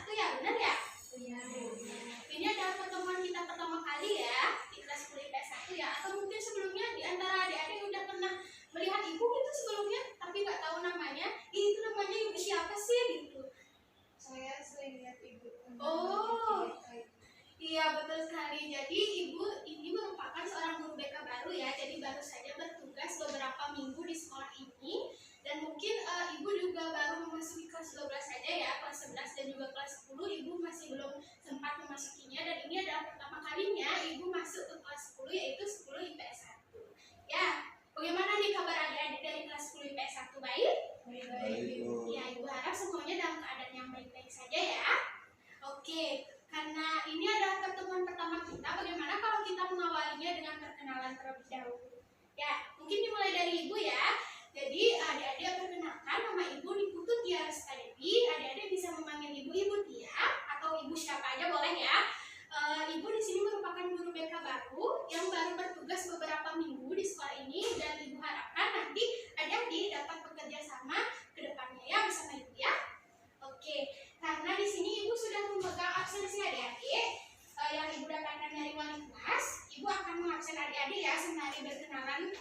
1 ya, benar ya? Iya. Ini adalah pertemuan kita pertama kali ya di kelas 10 IPS 1 ya. Atau mungkin sebelumnya di antara adik-adik udah pernah melihat ibu gitu sebelumnya, tapi nggak tahu namanya. Itu namanya ibu siapa sih gitu? Saya sering lihat ibu. Oh, iya betul sekali. Jadi ibu ini merupakan seorang guru BK baru ya. Jadi baru saja bertugas beberapa minggu di sekolah ini. Dan mungkin ibu juga baru memasuki kelas 12 saja ya, kelas 11 dan juga kelas 10. Ibu masih belum sempat memasukinya. Dan ini adalah pertama kalinya ibu masuk ke kelas 10, yaitu 10 IPS 1. Ya, bagaimana nih kabar adik-adik dari kelas 10 IPS 1? Baik? Baik. Ya, ibu harap semuanya dalam keadaan yang baik-baik saja ya. Oke, karena ini adalah pertemuan pertama kita, bagaimana kalau kita mengawalinya dengan perkenalan terlebih dahulu? Ya, mungkin dimulai dari ibu ya. Jadi, adik-adik perkenalkan, nama ibu Niputu Tia Restadewi. Adik-adik bisa memanggil ibu Tia atau ibu siapa aja boleh ya. Ibu di sini merupakan guru BK baru yang baru bertugas beberapa minggu di sekolah ini, dan ibu harapkan nanti adik-adik dapat bekerja sama ke depannya ya bersama ibu ya. Oke, karena di sini ibu sudah memegang absensi adik-adik yang ibu dapatkan dari wali kelas, ibu akan mengabsen adik-adik ya sembari berkenalan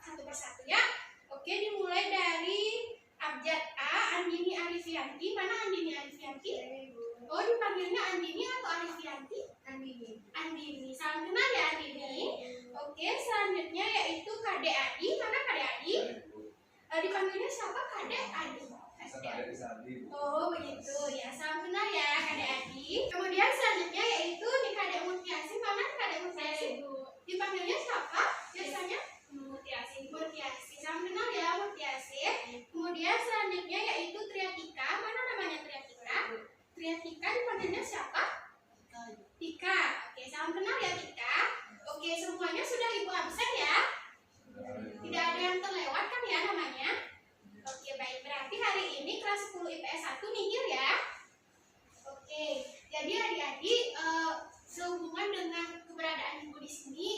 satu persatu ya. Oke, dimulai dari abjad A, Andini Arifianti. Mana Andini Arifianti? Oh, dipanggilnya Andini atau Arifianti? Andini. Andini. Salam kenal ya Andini. Oke, selanjutnya yaitu Kade Adi. Mana Kade Adi? Dipanggilnya siapa? Kade Adi. Oh begitu ya, salam kenal ya Kade Adi. Kemudian selanjutnya yaitu Kade Mutiasi. Mana Kade Mutiasi? Dipanggilnya siapa biasanya? Mutiasi. Mutiasi, salam kenal ya Mutiasi. Kemudian selanjutnya yaitu Triatika. Mana namanya Triatika? Triatika dipanggilnya siapa? Tika. Oke, salam kenal ya Tika. Oke, semuanya sudah ibu absen ya? Tidak ada yang terlewat kan ya namanya? Oke, baik. Berarti hari ini kelas 10 IPS 1 nihil ya? Oke, jadi adik-adik sehubungan dengan keberadaan ibu di sini,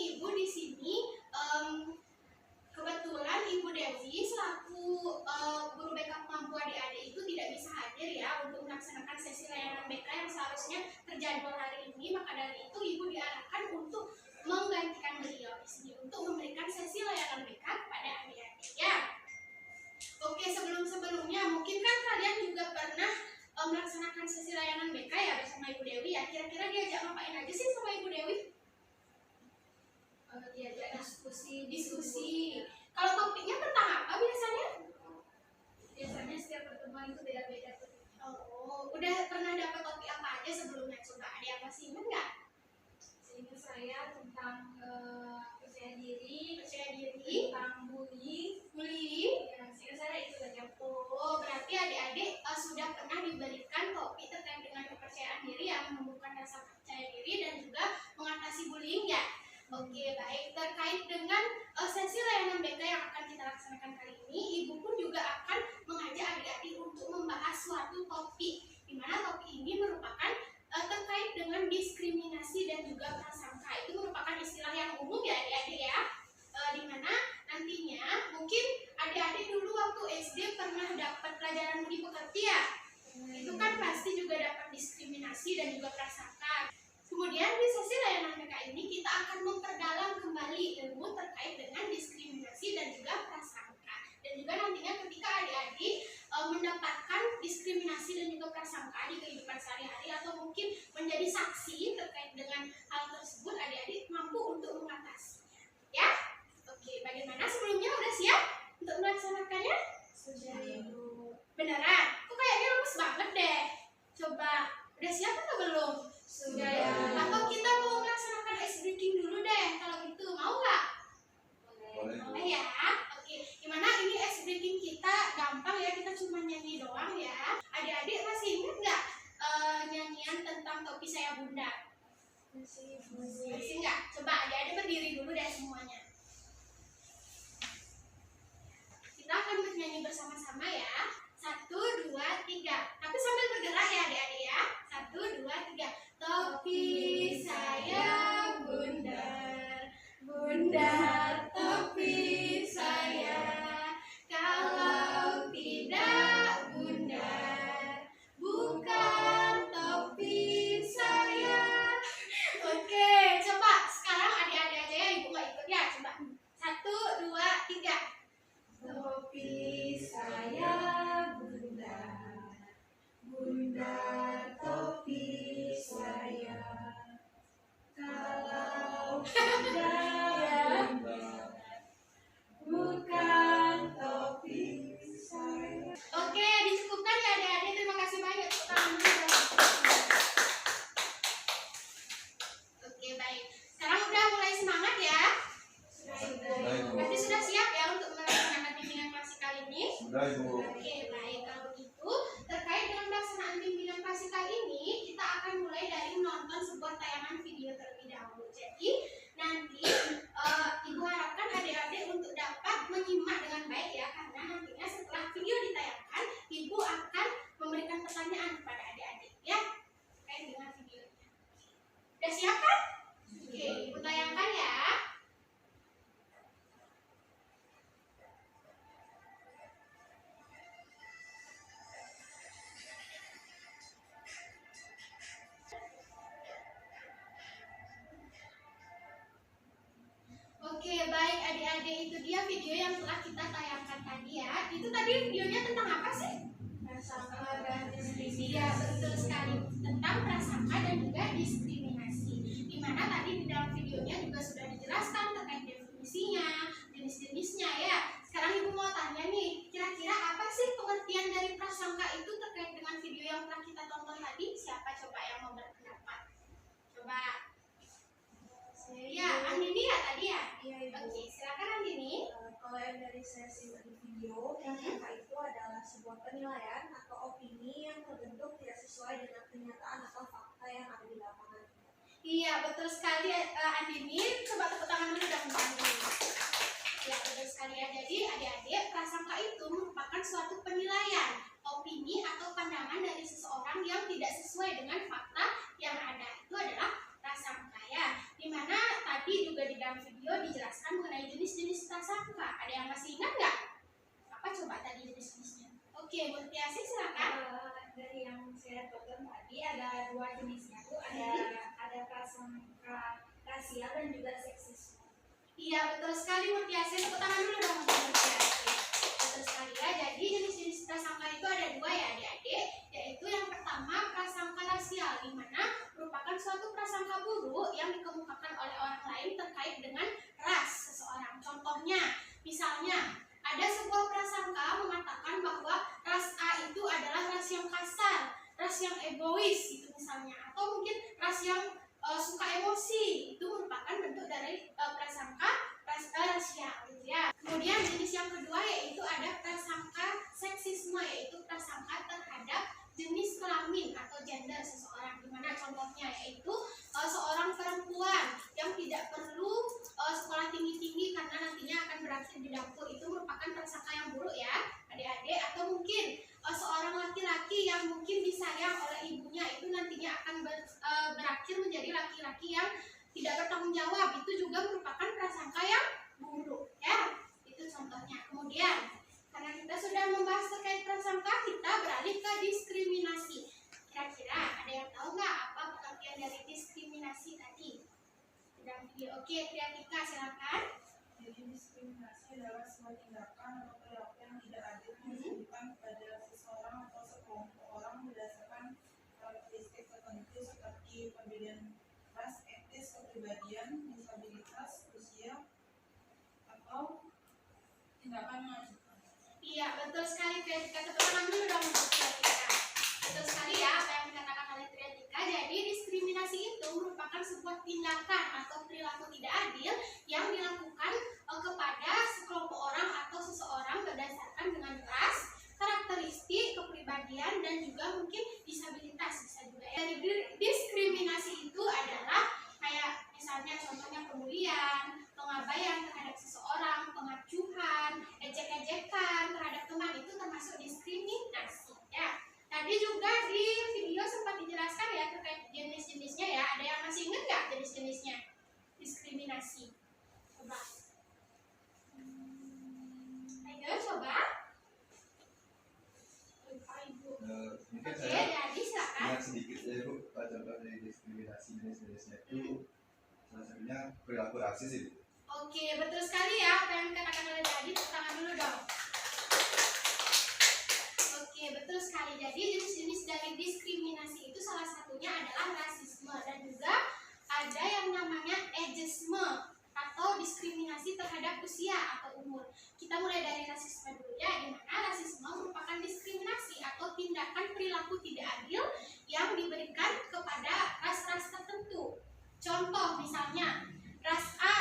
kebetulan Ibu Dewi selaku guru BK pemampu adik-adik itu tidak bisa hadir ya untuk melaksanakan sesi layanan BK yang seharusnya terjadwal hari ini. Maka dari itu ibu diarahkan untuk menggantikan beliau di sini untuk memberikan sesi layanan BK kepada adik-adik ya. Oke, sebelumnya mungkin kan kalian juga pernah melaksanakan sesi layanan BK ya bersama Ibu Dewi ya. Kira-kira diajak ngapain aja sih sama Ibu Dewi? Diajak diskusi. Kalau topiknya tentang apa biasanya? Biasanya setiap pertemuan itu beda-beda. Oh, udah pernah dapat topik apa aja sebelumnya? Coba ada apa sih, ingat nggak? Seingat saya tentang percaya diri, tentang bullying. Ya, seingat saya itu saja. Oh, berarti adik-adik sudah pernah diberikan topik terkait dengan kepercayaan diri yang menumbuhkan rasa percaya diri dan juga mengatasi bullying ya. Oke, baik. Terkait dengan sesi layanan BK yang akan kita laksanakan kali ini, ibu pun juga akan mengajak adik-adik untuk membahas suatu topik, di mana topik ini merupakan terkait dengan diskriminasi dan juga prasangka. Itu merupakan istilah yang umum ya adik-adik ya, di mana nantinya mungkin adik-adik dulu waktu SD pernah dapat pelajaran budi pekerti ya. Itu kan pasti juga dapat diskriminasi dan juga prasangka. Kemudian di sesi layanan BK ini kita akan memperdalam kembali ilmu terkait dengan diskriminasi dan juga prasangka. Dan juga nantinya ketika adik-adik mendapatkan diskriminasi dan juga prasangka di kehidupan sehari-hari atau mungkin menjadi saksi terkait dengan hal tersebut, adik-adik mampu untuk mengatasi. Ya? Oke, bagaimana sebelumnya udah siap untuk melaksanakannya? Sudah. Beneran? Kok kayaknya lemes banget deh. Coba, udah siap atau belum? Sudah ya. Atau kita mau melaksanakan ice breaking dulu deh, kalau gitu mau nggak? Boleh ya. Oke, gimana ini ice breaking kita gampang ya, kita cuma nyanyi doang ya. Adik-adik masih ingat nggak nyanyian tentang topi saya bunda? Masih nggak? Coba adik-adik berdiri dulu deh semuanya. Kita akan bernyanyi bersama-sama ya. 1, 2, 3. Tapi sambil bergerak ya adik-adik ya. 1, 2, 3. Topi saya bundar, bundar topi saya. Kalau tidak bundar, bukan topi siap kan? Oke, Ibu tayangkan ya. Oke, baik adik-adik, itu dia video yang telah kita tayangkan tadi ya. Itu tadi videonya tentang apa sih? Prasangka dan diskriminasi. Ya, betul sekali. Tentang prasangka dan juga diskriminasi. Dimana tadi di dalam videonya juga sudah dijelaskan terkait definisinya, jenis-jenisnya ya. Sekarang Ibu mau tanya nih, kira-kira apa sih pengertian dari prasangka itu terkait dengan video yang telah kita tonton tadi? Siapa coba yang mau berpendapat? Coba. Ya, Andini ya tadi ya? Iya, Ibu. Oke, silakan Andini. Kalau yang dari saya simak di video, prasangka itu adalah sebuah penilaian atau opini yang terbentuk tidak sesuai dengan kenyataan atau fakta yang ada di lapangan. Iya, betul sekali Andini. Coba tepuk tangan dulu dong Mbak Andini. Ya, betul sekali ya. Jadi adik-adik, prasangka itu merupakan suatu penilaian, opini atau pandangan dari seseorang yang tidak sesuai dengan fakta yang ada. Itu adalah prasangka ya. Dimana tadi juga di dalam video dijelaskan mengenai jenis-jenis prasangka. Ada yang masih ingat nggak? Apa coba tadi jenis-jenisnya? Oke, Bu Tiasi silakan. Dari yang saya tonton tadi ada dua jenisnya tuh, ada prasangka rasial dan juga seksisme. Iya, betul sekali Mutiasi. Tepuk tangan dulu dong untuk Mutiasi. Betul sekali ya. Jadi jenis-jenis prasangka itu ada dua ya adik-adik. Yaitu yang pertama prasangka rasial, di mana merupakan suatu prasangka buruk yang dikemukakan oleh orang lain terkait dengan ras seseorang. Contohnya, misalnya ada sebuah prasangka mengatakan bahwa ras A itu adalah ras yang kasar, ras yang egois gitu misalnya, atau mungkin ras yang suka emosi. Itu merupakan bentuk dari prasangka rasial gitu ya. Kemudian jenis yang kedua yaitu ada prasangka seksisme, yaitu prasangka terhadap jenis kelamin atau gender seseorang. Dimana contohnya yaitu seorang perempuan yang tidak perlu sekolah tinggi-tinggi karena nantinya akan berakhir di dapur. Itu merupakan prasangka yang buruk ya adik-adik. Atau mungkin seorang laki-laki yang mungkin disayang oleh ibunya, itu nantinya akan berakhir menjadi laki-laki yang tidak bertanggung jawab. Itu juga merupakan prasangka yang buruk ya. Itu contohnya. Kemudian karena kita sudah membahas terkait prasangka, kita beralih ke diskriminasi. Kira-kira ada yang tahu nggak apa pengertian dari diskriminasi tadi? Dalam video. Oke, Triatika silakan. Jadi diskriminasi adalah sebuah tindakan atau perilaku yang tidak adil yang ditujukan kepada seseorang atau sekelompok orang berdasarkan karakteristik tertentu seperti perbedaan ras, etnis, kepribadian, disabilitas, usia, atau tindakan mengajukan. Iya, betul sekali Triatika. Tepuk tangan dulu dong untuk Triatika. Betul sekali ya apa yang dikatakan oleh Triatika. Jadi diskriminasi itu merupakan sebuah tindakan atau perilaku tidak adil yang dilakukan kepada sekelompok orang atau seseorang berdasarkan dengan ras, karakteristik, kepribadian, dan juga mungkin disabilitas bisa juga ya. Dari diskriminasi itu adalah kayak misalnya contohnya pembulian, pengabaian terhadap seseorang, pengacuhan, ejek-ejekan terhadap teman, itu termasuk diskriminasi ya. Tadi juga di video sempat dijelaskan ya terkait jenis-jenisnya ya. Ada yang masih ingat nggak jenis-jenisnya diskriminasi? Coba. Ayo coba. Ibu. Mungkin Oke, saya jadi silakan. ingat sedikit ya Bu, contoh dari diskriminasi jenis-jenisnya itu salah satunya perilaku rasis itu. Oke, betul sekali ya apa yang dikatakan oleh Jadi. Tepuk tangan dulu dong. Oke, betul sekali. Jadi jenis-jenis dari diskriminasi itu salah satunya adalah rasisme, dan juga ada yang namanya ageisme atau diskriminasi terhadap usia atau umur. Kita mulai dari rasisme dulu ya, di mana rasisme merupakan diskriminasi atau tindakan perilaku tidak adil yang diberikan kepada ras-ras tertentu. Contoh misalnya ras A,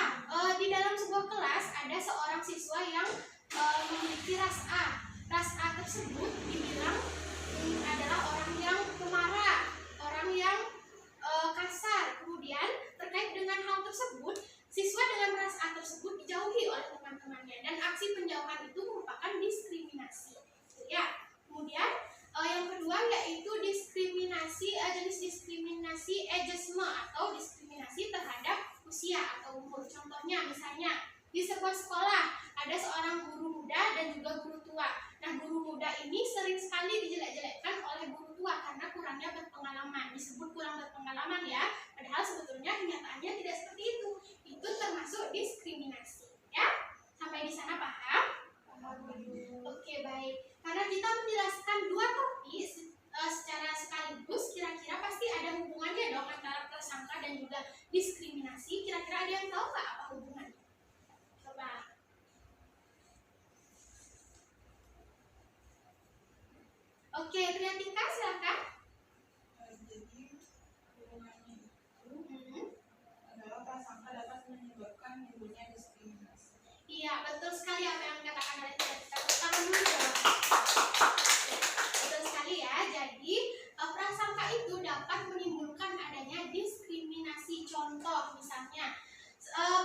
di dalam sebuah kelas ada seorang siswa yang memiliki ras A. Ras A tersebut dibilang adalah orang yang pemarah, orang yang kasar. Kemudian terkait dengan hal tersebut, siswa dengan ras A tersebut dijauhi oleh teman-temannya, dan aksi penjauhan itu merupakan diskriminasi. Ya. Kemudian yang kedua yaitu diskriminasi jenis diskriminasi ageisme atau diskriminasi usia atau umur. Contohnya misalnya di sebuah sekolah ada seorang guru muda dan juga guru tua. Nah, guru muda ini sering sekali dijelek-jelekkan oleh guru tua karena kurangnya berpengalaman. Disebut kurang berpengalaman ya, padahal sebetulnya kenyataannya tidak seperti itu. Itu termasuk diskriminasi ya. Sampai di sana paham? Oke, baik. Karena kita menjelaskan dua topik secara sekaligus, kira-kira pasti ada hubungannya dong antara prasangka dan juga diskriminasi. Kira-kira ada yang tahu nggak apa hubungannya? Coba. Oke, Priyantika silakan. Jadi hubungannya itu adalah prasangka dapat menyebabkan timbulnya diskriminasi. Iya, betul sekali apa yang dikatakan oleh Priyantika. Tangan dulu dong. Betul sekali ya. Jadi prasangka itu dapat menimbulkan adanya diskriminasi. Contoh misalnya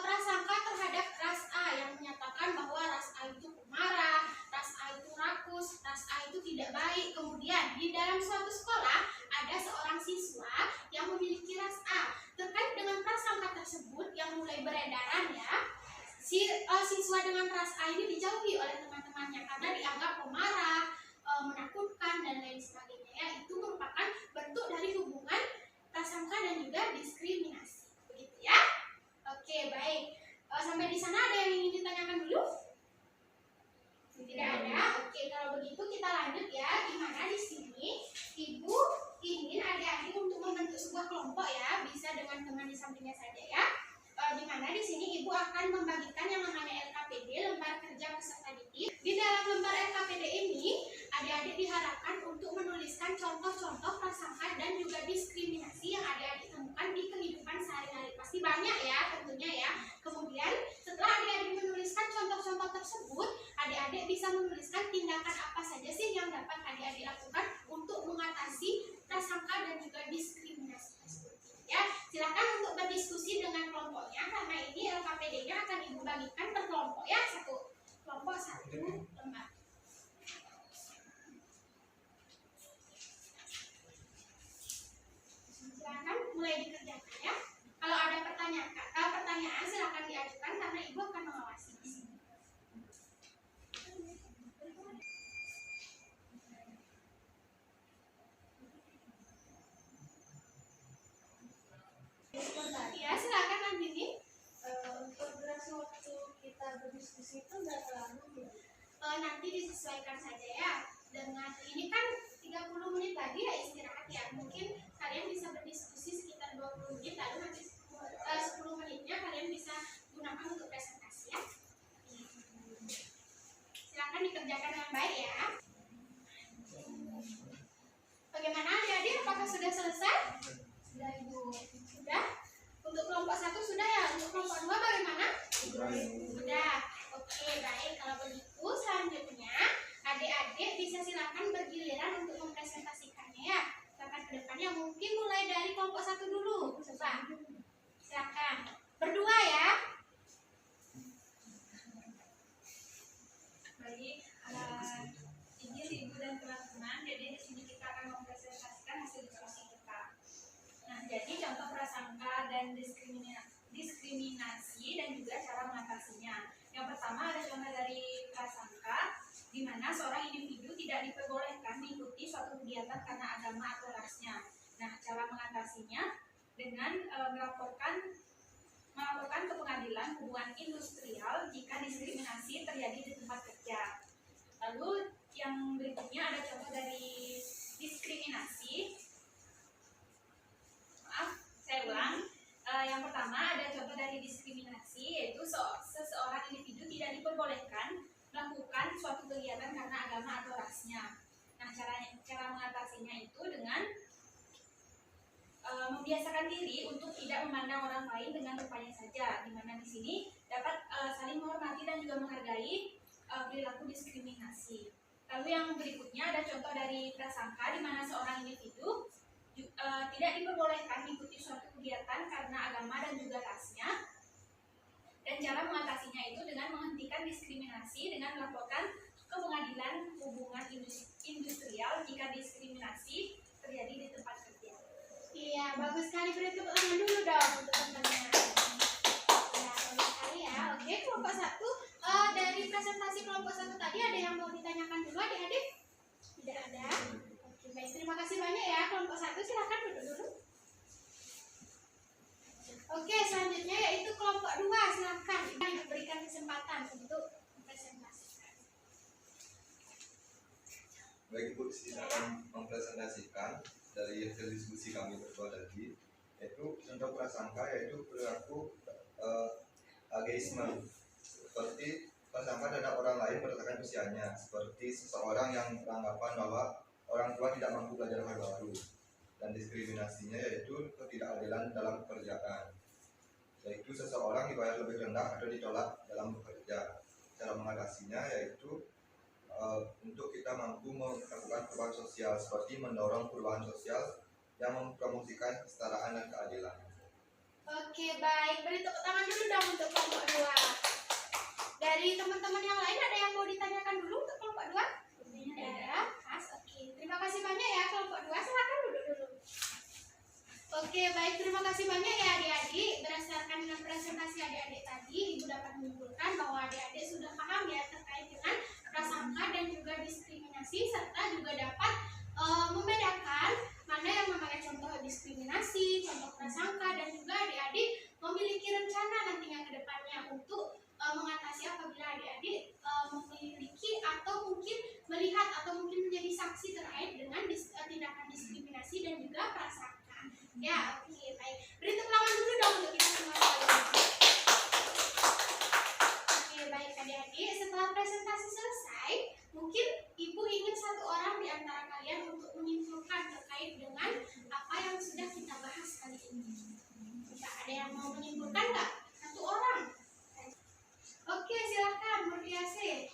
prasangka terhadap ras A yang menyatakan bahwa ras A itu pemarah, ras A itu rakus, ras A itu tidak baik. Kemudian di dalam suatu sekolah ada seorang siswa yang memiliki ras A. Terkait dengan prasangka tersebut yang mulai beredaran ya, siswa dengan ras A ini dijauhi oleh teman-temannya karena dianggap pemarah, menakutkan dan lain sebagainya ya. Itu merupakan bentuk dari hubungan prasangka dan juga diskriminasi. Begitu ya. Oke, baik. Sampai di sana ada yang ingin ditanyakan dulu? Tidak ada. Oke, kalau begitu kita lanjut ya. Di mana di sini Ibu ingin adik-adik untuk membentuk sebuah kelompok ya, bisa dengan teman di sampingnya saja ya. Di mana di sini Ibu akan membagikan yang namanya LKPD, lembar kerja peserta didik. Di dalam lembar LKPD ini, adik-adik diharapkan untuk menuliskan contoh-contoh prasangka dan juga diskriminasi yang adik-adik temukan di kehidupan sehari-hari. Pasti banyak ya tentunya ya. Kemudian setelah adik-adik menuliskan contoh-contoh tersebut, adik-adik bisa menuliskan tindakan apa saja sih yang dapat adik-adik lakukan untuk mengatasi prasangka dan juga diskriminasi tersebut. Ya, silakan untuk berdiskusi dengan kelompoknya karena ini LKPD-nya akan Ibu bagikan per kelompok ya, satu kelompok satu lembar. Silakan mulai dikerjakan ya. Kalau ada pertanyaan silakan diajukan karena Ibu akan mengawasi di sini. Ya, silakan Andini. Untuk durasi waktu kita berdiskusi itu berapa lama ya? Nanti disesuaikan saja ya. Dengan ini kan 30 menit tadi ya istirahat ya. Mungkin kalian bisa berdiskusi sekitar 20 menit lalu nanti 10 menitnya kalian bisa gunakan untuk presentasi ya. Silakan dikerjakan dengan baik ya. Bagaimana adik-adik? Apakah sudah selesai? Sudah Ibu. Sudah? Untuk kelompok 1 sudah ya? Untuk kelompok 2 bagaimana? Sudah. Oke, baik. Kalau begitu selanjutnya adik-adik bisa silakan bergiliran untuk mempresentasikannya ya. Silakan ke depannya. Mungkin mulai dari kelompok 1 dulu. Coba. Silakan. Berdua ya. Baik, izin Ibu dan teman-teman, jadi di sini kita akan mempresentasikan hasil diskusi kita. Nah, jadi contoh prasangka dan diskriminasi dan juga cara mengatasinya. Yang pertama ada contoh dari prasangka, di mana seorang individu tidak diperbolehkan mengikuti suatu kegiatan karena agama atau rasnya. Nah, cara mengatasinya dengan melaporkan ke pengadilan hubungan industrial jika diskriminasi terjadi di tempat kerja. Lalu yang berikutnya ada contoh dari diskriminasi. Maaf, saya ulang. Yang pertama ada contoh dari diskriminasi, yaitu seseorang individu tidak diperbolehkan melakukan suatu kegiatan karena agama atau rasnya. Nah, cara mengatasinya itu dengan membiasakan diri untuk tidak memandang orang lain dengan rupanya saja, di mana di sini dapat saling menghormati dan juga menghargai perilaku diskriminasi. Lalu yang berikutnya ada contoh dari prasangka, di mana seorang individu tidak diperbolehkan mengikuti suatu kegiatan karena agama dan juga rasnya. Dan cara mengatasinya itu dengan menghentikan diskriminasi dengan melaporkan ke pengadilan hubungan industrial jika diskriminasi terjadi di tempat kerja. Iya, bagus sekali. Beri tepuk tangan dulu dong untuk teman-teman. kelompok 1 dari presentasi kelompok 1 tadi ada yang mau ditanyakan dulu adik-adik? Tidak ada. Oke, baik, terima kasih banyak ya kelompok 1, silakan duduk dulu. Oke, selanjutnya yaitu kelompok 2, silakan diberikan kesempatan untuk presentasikan. Baik Ibu, silakan mempresentasikan dari hasil diskusi kami berdua tadi, yaitu contoh prasangka yaitu perilaku ageisme, seperti prasangka terhadap orang lain berdasarkan usianya, seperti seseorang yang beranggapan bahwa orang tua tidak mampu belajar hal baru, dan diskriminasinya yaitu ketidakadilan dalam pekerjaan, yaitu seseorang dibayar lebih rendah atau ditolak dalam bekerja. Cara mengatasinya yaitu untuk kita mampu melakukan perubahan sosial, seperti mendorong perubahan sosial yang mempromosikan kesetaraan dan keadilan. Oke, baik, beri tepuk tangan dulu dong untuk kelompok 2. Dari teman-teman yang lain ada yang mau ditanyakan dulu untuk kelompok 2? Tidak ada. Oke, terima kasih banyak ya kelompok 2, silakan duduk dulu. Oke, baik, terima kasih banyak ya adik-adik. Berdasarkan dengan presentasi adik-adik tadi, Ibu dapat menyimpulkan bahwa adik-adik sudah paham ya terkait dengan prasangka dan juga diskriminasi, serta juga dapat membedakan mana yang namanya contoh diskriminasi, contoh prasangka, dan juga adik-adik memiliki rencana nantinya ke depannya untuk mengatasi apabila adik-adik memiliki atau mungkin melihat atau mungkin menjadi saksi terkait dengan tindakan diskriminasi dan juga prasangka. Ya, oke, baik. Beri tepuk tangan dulu dong untuk kita semua. Oke, baik adik-adik. Setelah presentasi selesai, mungkin Ibu ingin satu orang di antara kalian untuk menyimpulkan terkait dengan apa yang sudah kita bahas kali ini. Tidak ada yang mau menyimpulkan nggak? Satu orang. Oke, silakan Murtiasi.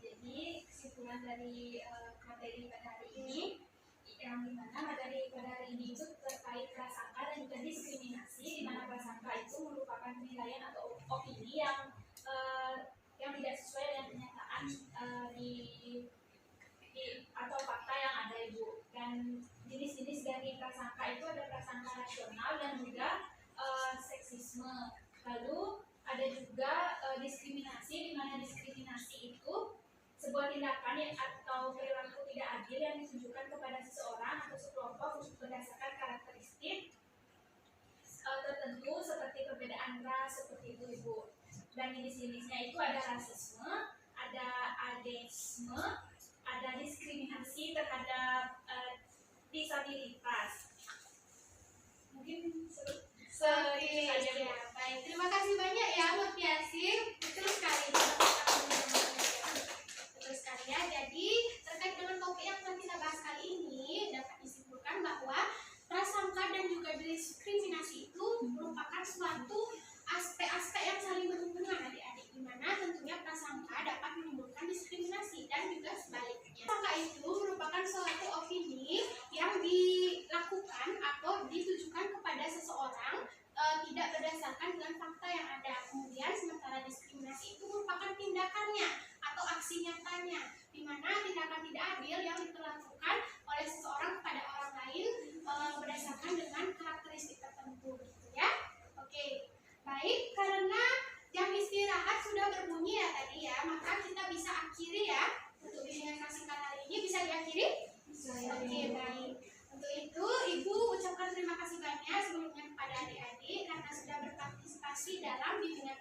Jadi kesimpulan dari materi pada hari ini yang dimana materi pada hari ini itu terkait prasangka dan juga diskriminasi, di mana prasangka itu merupakan penilaian atau opini yang tidak sesuai dengan kenyataan atau fakta yang ada Ibu. Dan jenis-jenis dari prasangka itu ada prasangka rasional dan juga seksisme. Lalu ada juga diskriminasi, di mana diskriminasi itu sebuah tindakan atau perilaku tidak adil yang ditujukan kepada seseorang atau sekelompok berdasarkan karakteristik tertentu seperti perbedaan ras, seperti itu Ibu. Dan jenis-jenisnya itu ada rasisme, ada ageisme, ada diskriminasi terhadap disabilitas. Mungkin Oke, ya, baik. Terima kasih banyak ya Murtiasi. Betul sekali. Betul sekali ya. Jadi terkait dengan topik yang telah kita bahas kali ini dapat disimpulkan bahwa prasangka dan juga diskriminasi itu merupakan suatu aspek-aspek yang saling berhubungan adik-adik, di mana tentunya prasangka dapat menimbulkan diskriminasi dan juga sebaliknya. Prasangka itu merupakan suatu opini yang dilakukan atau ditujukan kepada seseorang tidak berdasarkan dengan fakta yang ada. Kemudian sementara diskriminasi itu merupakan tindakannya atau aksi nyatanya, di mana tindakan tidak adil yang diperlakukan oleh seseorang kepada orang lain berdasarkan dengan karakteristik tertentu, gitu ya. Oke, baik, karena jam istirahat sudah berbunyi ya tadi ya, maka kita bisa akhiri ya untuk bimbingan singkat hari ini. Bisa diakhiri? Oke, baik. Untuk itu, Ibu ucapkan terima kasih banyak sebelumnya kepada adik-adik karena sudah berpartisipasi dalam bimbingan